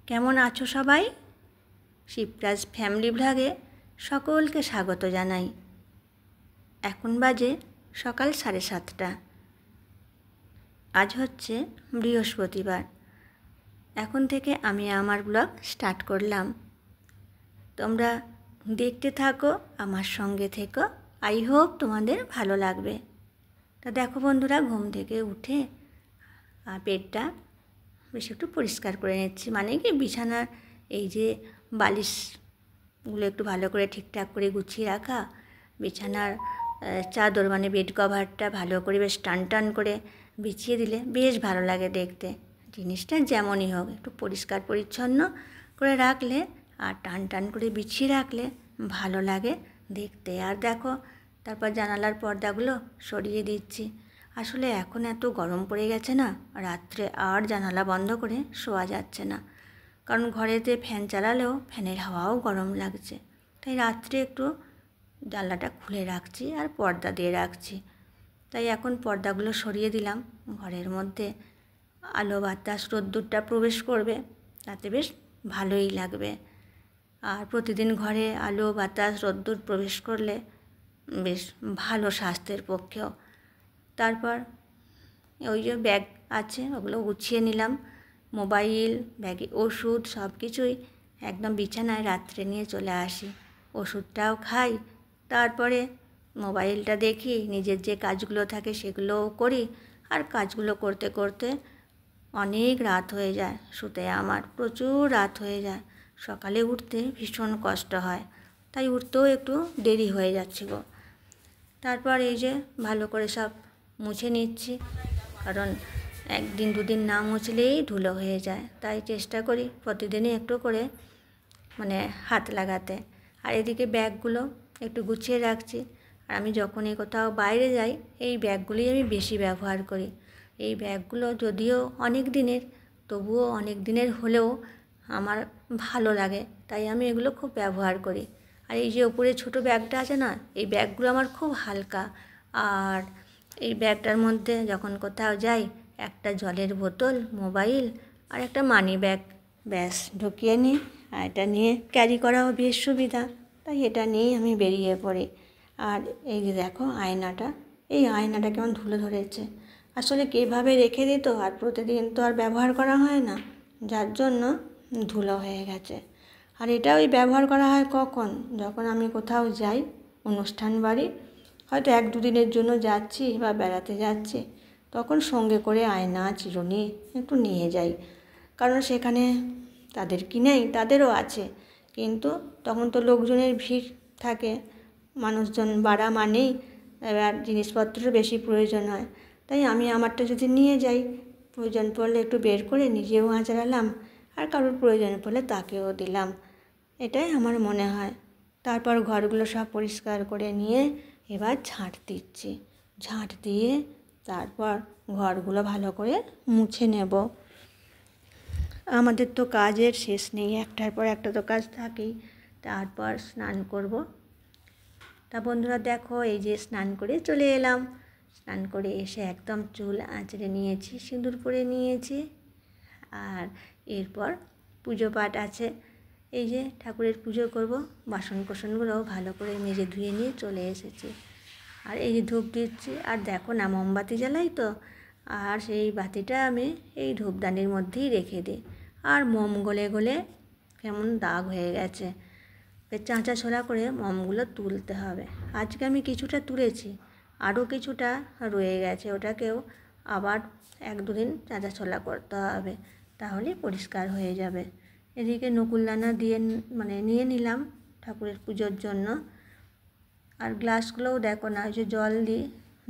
কেমন আছো সবাই? শিবরাজ ফ্যামিলি ব্লগে সকলকে স্বাগত জানাই। এখন বাজে সকাল 7:30। আজ হচ্ছে বৃহস্পতিবার। এখন থেকে আমি আমার ব্লগ স্টার্ট করলাম। তোমরা দেখতে থাকো, আমার সঙ্গে থেকো। আই হোপ তোমাদের ভালো লাগবে। তা দেখো বন্ধুরা, ঘুম থেকে উঠে বেডটা বেশ একটু পরিষ্কার করে নিচ্ছি। মানে কি, বিছানার এই যে বালিশগুলো একটু ভালো করে ঠিকঠাক করে গুছিয়ে রাখা, বিছানার চাদর মানে বেড কভারটা ভালো করে বেশ টান টান করে বিছিয়ে দিলে বেশ ভালো লাগে দেখতে। জিনিসটা যেমনই হোক, একটু পরিষ্কার পরিচ্ছন্ন করে রাখলে আর টান টান করে বিছিয়ে রাখলে ভালো লাগে দেখতে। আর দেখো, তারপর জানালার পর্দাগুলো সরিয়ে দিচ্ছি। আসলে এখন এত গরম পড়ে গেছে না, রাত্রে আর জানালা বন্ধ করে শোয়া যাচ্ছে না। কারণ ঘরেতে ফ্যান চালালেও ফ্যানের হাওয়াও গরম লাগছে। তাই রাত্রে একটু জানলাটা খুলে রাখছি আর পর্দা দিয়ে রাখছি। তাই এখন পর্দাগুলো সরিয়ে দিলাম। ঘরের মধ্যে আলো বাতাস রোদ্দুরটা প্রবেশ করবে, তাতে বেশ ভালোই লাগবে। আর প্রতিদিন ঘরে আলো বাতাস রোদ্দুর প্রবেশ করলে বেশ ভালো স্বাস্থ্যের পক্ষেও। তারপর ওই যে ব্যাগ আছে, ওগুলো গুছিয়ে নিলাম। মোবাইল, ব্যাগে ওষুধ সব কিছুই একদম বিছানায় রাত্রে নিয়ে চলে আসি। ওষুধটাও খাই, তারপরে মোবাইলটা দেখি, নিজের যে কাজগুলো থাকে সেগুলোও করি। আর কাজগুলো করতে করতে অনেক রাত হয়ে যায়, শুতে আমার প্রচুর রাত হয়ে যায়। সকালে উঠতে ভীষণ কষ্ট হয়, তাই উঠতেও একটু দেরি হয়ে যাচ্ছে গো। তারপর এই যে ভালো করে সব মুছে নিচ্ছি, কারণ একদিন দুদিন না মুছলেই ধুলো হয়ে যায়। তাই চেষ্টা করি প্রতিদিনই একটু করে মানে হাত লাগাতে। আর এদিকে ব্যাগগুলো একটু গুছিয়ে রাখছি। আর আমি যখনই কোথাও বাইরে যাই এই ব্যাগগুলি আমি বেশি ব্যবহার করি। এই ব্যাগগুলো যদিও অনেক দিনের, তবুও অনেক দিনের হলেও আমার ভালো লাগে, তাই আমি এগুলো খুব ব্যবহার করি। আর এই যে ওপরে ছোটো ব্যাগটা আছে না, এই ব্যাগগুলো আমার খুব হালকা। আর এই ব্যাগটার মধ্যে যখন কোথাও যাই একটা জলের বোতল, মোবাইল আর একটা মানি ব্যাগ ব্যাস ঢুকিয়ে নিই। আর এটা নিয়ে ক্যারি করাও বেশ সুবিধা, তাই এটা নিয়েই আমি বেরিয়ে পড়ি। আর এই যে দেখো আয়নাটা, এই আয়নাটা কেমন ধুলো ধরেছে। আসলে কীভাবে রেখে দিত, আর প্রতিদিন তো আর ব্যবহার করা হয় না, যার জন্য ধুলো হয়ে গেছে। আর এটা ওই ব্যবহার করা হয় কখন, যখন আমি কোথাও যাই অনুষ্ঠান বাড়ি, হয়তো 1-2 দিনের জন্য যাচ্ছি বা বেড়াতে যাচ্ছি, তখন সঙ্গে করে আয়না চিরুনি একটু নিয়ে যাই। কারণ সেখানে তাদের কি নেই, তাদেরও আছে, কিন্তু তখন তো লোকজনের ভিড় থাকে, মানুষজন বাড়া মানেই এবার জিনিসপত্রের বেশি প্রয়োজন হয়। তাই আমি আমারটা যদি নিয়ে যাই, প্রয়োজন পড়লে একটু বের করে নিজেও আঁচড়ালাম, আর কারোর প্রয়োজন পড়লে তাকেও দিলাম, এটাই আমার মনে হয়। তারপর ঘরগুলো সব পরিষ্কার করে নিয়ে এবার ঝাঁট দিচ্ছি। ঝাঁট দিয়ে তারপর ঘরগুলো ভালো করে মুছে নেব। আমাদের তো কাজের শেষ নেই, একটার পর একটা তো কাজ থাকেই। তারপর স্নান করব। তা বন্ধুরা দেখো, এই যে স্নান করে চলে এলাম। স্নান করে এসে একদম চুল আঁচড়ে নিয়েছি, সিঁদুর পরে নিয়েছি। আর এরপর পুজো পাঠ আছে, এই যে ঠাকুরের পুজো করব। বাসন কোসনগুলোও ভালো করে মেজে ধুয়ে নিয়ে চলে এসেছি। আর এই যে ধূপ দিচ্ছি, আর দেখো না মোমবাতি জ্বালাই তো, আর সেই বাতিটা আমি এই ধূপদানির মধ্যেই রেখে দিই। আর মোম গলে গলে কেমন দাগ হয়ে গেছে, চাঁচা ছোলা করে মোমগুলো তুলতে হবে। আজকে আমি কিছুটা তুলেছি, আরও কিছুটা রয়ে গেছে, ওটাকেও আবার 1-2 দিন চাঁচা ছোলা করতে হবে, তাহলে পরিষ্কার হয়ে যাবে। এদিকে নকুলদানা দিয়ে মানে নিয়ে নিলাম ঠাকুরের পুজোর জন্য। আর গ্লাসগুলোও দেখো না, ওই যে জল দিই,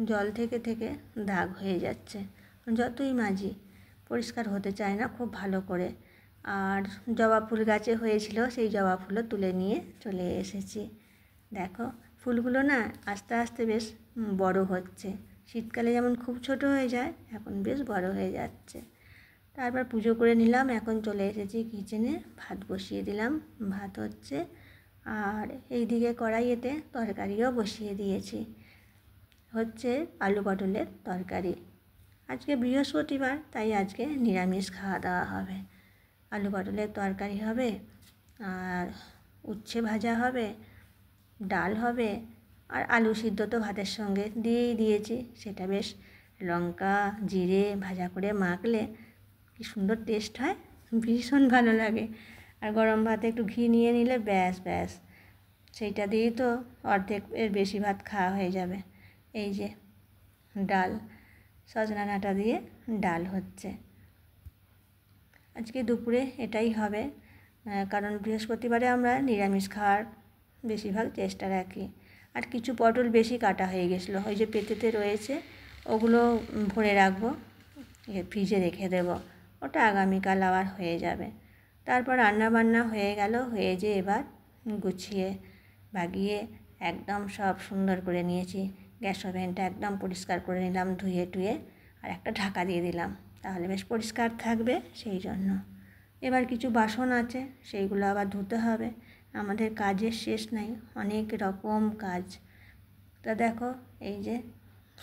জল থেকে থেকে দাগ হয়ে যাচ্ছে, যতই মাজি পরিষ্কার হতে চায় না খুব ভালো করে। আর জবা ফুল গাছে হয়েছিল, সেই জবা ফুলও তুলে নিয়ে চলে এসেছি। দেখো ফুলগুলো না আস্তে আস্তে বেশ বড় হচ্ছে। শীতকালে যেমন খুব ছোট হয়ে যায়, এখন বেশ বড় হয়ে যাচ্ছে। তারপর পুজো করে নিলাম, এখন চলে এসেছি কিচেনে, ভাত বসিয়ে দিলাম, ভাত হচ্ছে। আর এই দিকে কড়াইয়েতে তরকারিও বসিয়ে দিয়েছি, হচ্ছে আলু পটলের তরকারি। আজকে বৃহস্পতিবার, তাই আজকে নিরামিষ খাওয়া দাওয়া হবে। আলু পটলের তরকারি হবে, আর উচ্ছে ভাজা হবে, ডাল হবে, আর আলু সিদ্ধ তো ভাতের সঙ্গে দিয়েই দিয়েছি। সেটা বেশ লঙ্কা জিরে ভাজা করে মাখলে কি সুন্দর টেস্ট হয়, ভীষণ ভালো লাগে। আর গরম ভাতে একটু ঘি নিয়ে নিলে ব্যাস ব্যাস, সেইটা দিয়েই তো অর্ধেক এর বেশি ভাত খাওয়া হয়ে যাবে। এই যে ডাল, সজনা ডাঁটা দিয়ে ডাল হচ্ছে আজকে দুপুরে, এটাই হবে। কারণ বৃহস্পতিবারে আমরা নিরামিষ খাওয়ার বেশিরভাগ চেষ্টা রাখি। আর কিছু পটল বেশি কাটা হয়ে গেছিলো, ওই যে পেটেতে রয়েছে, ওগুলো ভরে রাখবো, ফ্রিজে রেখে দেবো, ওটা আগামীকাল আবার হয়ে যাবে। তারপর রান্নাবান্না হয়ে গেল, হয়ে যে এবার গুছিয়ে বাগিয়ে একদম সব সুন্দর করে নিয়েছি। গ্যাস ওভেনটা একদম পরিষ্কার করে নিলাম, ধুয়ে টুয়ে, আর একটা ঢাকা দিয়ে দিলাম, তাহলে বেশ পরিষ্কার থাকবে। সেই জন্য এবার কিছু বাসন আছে, সেইগুলো আবার ধুতে হবে। আমাদের কাজের শেষ নাই, অনেক রকম কাজ। তা দেখো এই যে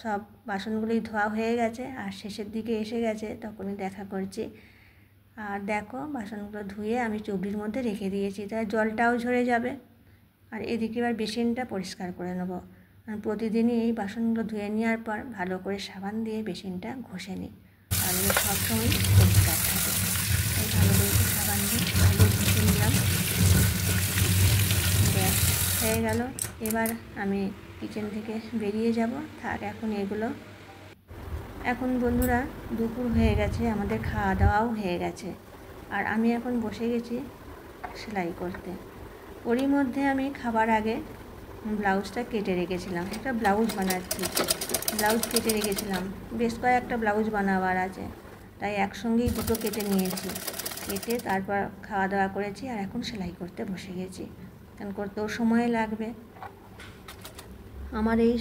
সব বাসনগুলোই ধোয়া হয়ে গেছে, আর শেষের দিকে এসে গেছে, তখনই দেখা করছি। আর দেখো বাসনগুলো ধুয়ে আমি চুবড়ির মধ্যে রেখে দিয়েছি, তাই জলটাও ঝরে যাবে। আর এদিকে এবার বেসিনটা পরিষ্কার করে নেবো। আর প্রতিদিনই এই বাসনগুলো ধুয়ে নেওয়ার পর ভালো করে সাবান দিয়ে বেসিনটা ঘষে নিই, তাহলে সবসময় পরিষ্কার থাকে। এই ভালো করে সাবান দিয়ে ভালো ঘষে নিলাম, ব্যাস হয়ে গেল। এবার আমি কিচেন থেকে বেরিয়ে যাব। থাক এখন এগুলো। এখন বন্ধুরা দুপুর হয়ে গেছে, আমাদের খাওয়া দাওয়াও হয়ে গেছে, আর আমি এখন বসে গেছি সেলাই করতে। ওরই মধ্যে আমি খাবার আগে ব্লাউজটা কেটে রেখেছিলাম, একটা ব্লাউজ বানাচ্ছি, ব্লাউজ কেটে রেখেছিলাম, বেশ কয়েকটা ব্লাউজ বানাবার আছে, তাই একসঙ্গেই দুটো কেটে নিয়েছি। কেটে তারপর খাওয়া দাওয়া করেছি, আর এখন সেলাই করতে বসে গেছি, কারণ করতেও সময় লাগবে। আমার এই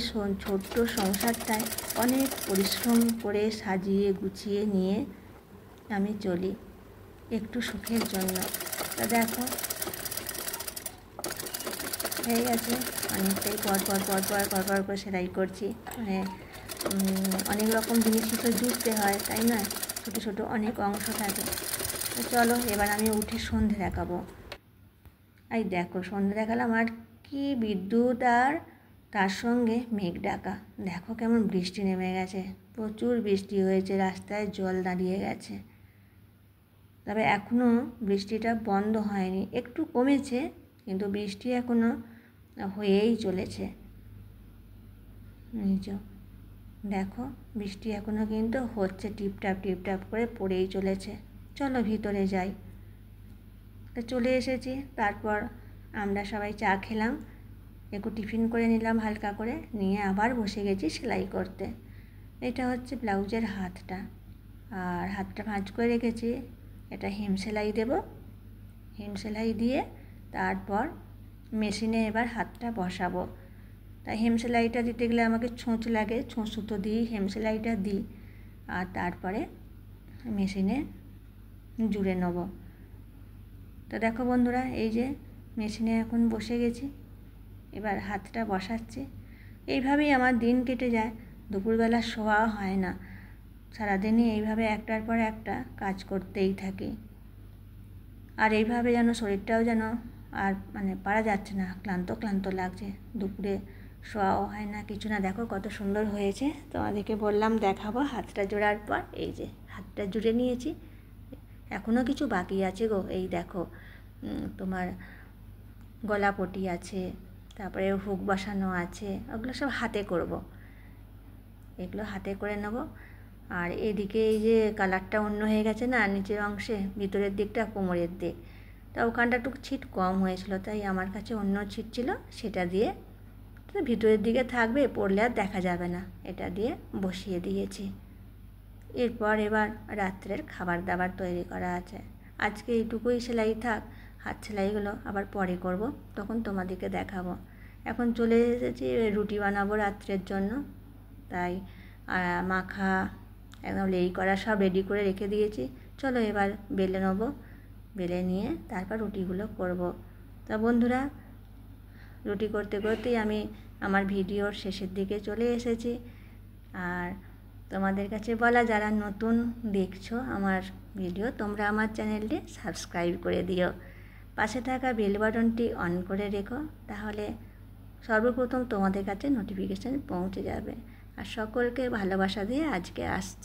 ছোট্ট সংসারটায় অনেক পরিশ্রম করে সাজিয়ে গুছিয়ে নিয়ে আমি চলি একটু সুখের জন্য। তা দেখো হয়ে গেছে, অনেকটাই পর করে সেলাই করছি। মানে অনেক রকম জিনিসই তো জুড়তে হয়, তাই না? ছোটো ছোটো অনেক অংশ থাকে। তো চলো এবার আমি উঠে সন্ধে দেখাবো। এই দেখো সন্ধে দেখালাম, আর কি বিদ্যুৎ, আর তার সঙ্গে মেঘ ডাকা। দেখো কেমন বৃষ্টি নেমে গেছে, প্রচুর বৃষ্টি হয়েছে, রাস্তায় জল দাঁড়িয়ে গেছে। তবে এখনও বৃষ্টিটা বন্ধ হয়নি, একটু কমেছে, কিন্তু বৃষ্টি এখনও হয়েই চলেছে। দেখো বৃষ্টি এখনও কিন্তু হচ্ছে, টিপটাপ করে পড়েই চলেছে। চলো ভিতরে যাই। তো চলে এসেছি, তারপর আমরা সবাই চা খেলাম, একটু টিফিন করে নিলাম হালকা করে, নিয়ে আবার বসে গেছি সেলাই করতে। এটা হচ্ছে ব্লাউজের হাতটা, আর হাতটা ভাঁজ করে রেখেছি। এটা হেম সেলাই দেব, হেম সেলাই দিয়ে তারপর মেশিনে এবার হাতটা বসাবো। তাই হেম সেলাইটা দিতে গেলে আমাকে ছোঁচ লাগে, ছোঁচ সুতো দিয়েই হেম সেলাইটা দিই, আর তারপরে মেশিনে জুড়ে নেব। তো দেখো বন্ধুরা এই যে মেশিনে এখন বসে গেছি, এবার হাতটা বসাচ্ছি। এইভাবেই আমার দিন কেটে যায়, দুপুরবেলা শোয়া হয় না, সারাদিনই এইভাবে একটার পর একটা কাজ করতেই থাকি। আর এইভাবে যেন শরীরটাও যেন আর মানে পারা যাচ্ছে না, ক্লান্ত লাগছে, দুপুরে শোয়াও হয় না কিছু না। দেখো কত সুন্দর হয়েছে, তোমাদেরকে বললাম দেখাবো। হাতটা জোড়ার পর এই যে হাতটা জুড়ে নিয়েছি, এখনও কিছু বাকি আছে গো। এই দেখো তোমার গলাপটি আছে, তারপরে হুক বসানো আছে, ওগুলো সব হাতে করব, এগুলো হাতে করে নেব। আর এদিকে এই যে কালারটা অন্য হয়ে গেছে না নিচের অংশে, ভিতরের দিকটা কোমরের দিক, তা ওখানটা একটু ছিট কম হয়েছিল, তাই আমার কাছে অন্য ছিট ছিল, সেটা দিয়ে ভিতরের দিকে থাকবে, পড়লে আর দেখা যাবে না, এটা দিয়ে বসিয়ে দিয়েছি। এরপর এবার রাত্রের খাবার দাবার তৈরি করা আছে। আজকে এইটুকুই সেলাই থাক, হাত সেলাইগুলো আবার পরে করব, তখন তোমাদেরকে দেখাবো। এখন চলে এসেছি রুটি বানাবো রাত্রের জন্য, তাই মাখা একদম লেই করা সব রেডি করে রেখে দিয়েছি। চলো এবার বেলে নেব, বেলে নিয়ে তারপর রুটিগুলো করব। তা বন্ধুরা রুটি করতে করতেই আমি আমার ভিডিওর শেষের দিকে চলে এসেছি। আর তোমাদের কাছে বলা, যারা নতুন দেখছো আমার ভিডিও তোমরা আমার চ্যানেলটি সাবস্ক্রাইব করে দিও, পাশে থাকা বেল বাটনটি অন করে রেখো, তাহলে সর্বপ্রথম তোমাদের কাছে নোটিফিকেশান পৌঁছে যাবে। আর সকলকে ভালোবাসা দিয়ে আজকে আসছি।